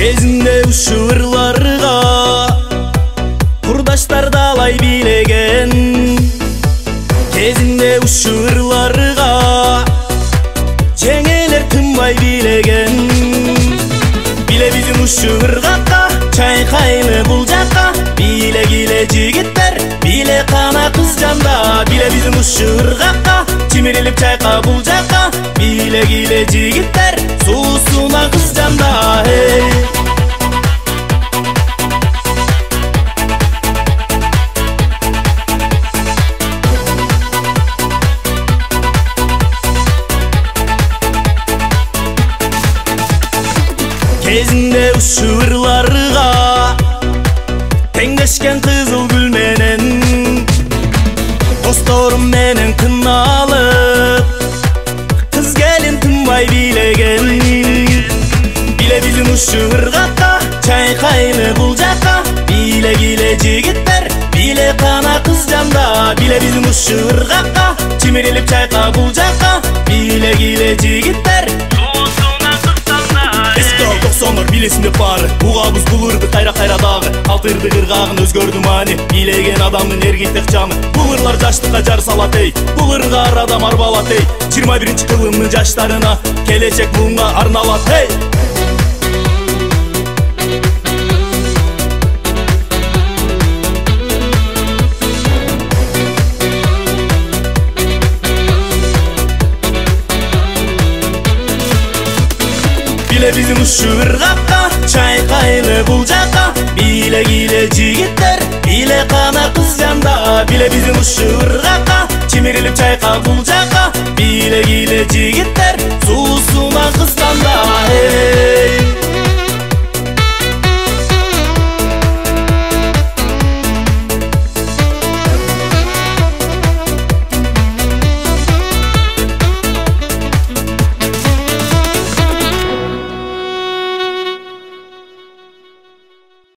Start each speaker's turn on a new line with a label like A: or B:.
A: Кезинде ушул ырларга курдаштар далай бийлеген. Кезинде ушул ырларга жеңелер тынбай бийлеген. Биле биздин ушул ыргакка чайкайлы бул жакка. Биле киле жигиттер, биле кана кыз жанда. Биле биздин ушул ыргакка чимирилип чайка бул жакка. Биле киле жигиттер, суусуна кыз жанда. Кезинде ушул ырларга теңдешкен кызыл гүл менен досторум менен кыналып кыз келин тынбай бийлеген. Биле биздин ушул ыргакка чайкайлы бул жакка. Биле киле жигиттер, биле кана кыз жанда. Биле биздин ушул ыргакка чимирилип чайка бул жакка. Биле киле жигиттер, сонор билесинде бары. Бугабыз бул ырды кайра дагы. Алтырды кыргагын өзгөрдү маани. Билеген адамдын эргитек жаны. Бул ырлар жаштыкка жар салат эй. Бул ырга ар адам арбалат эй. 21-кылымдын жаштарына келечек буунга арналат эй. Биле биздин ушул ыргакка чайкайлы бул жакка. Биле киле жигиттер, биле кана кыз жанда. Биле биздин ушул ыргакка чимирилип чайка бул жакка.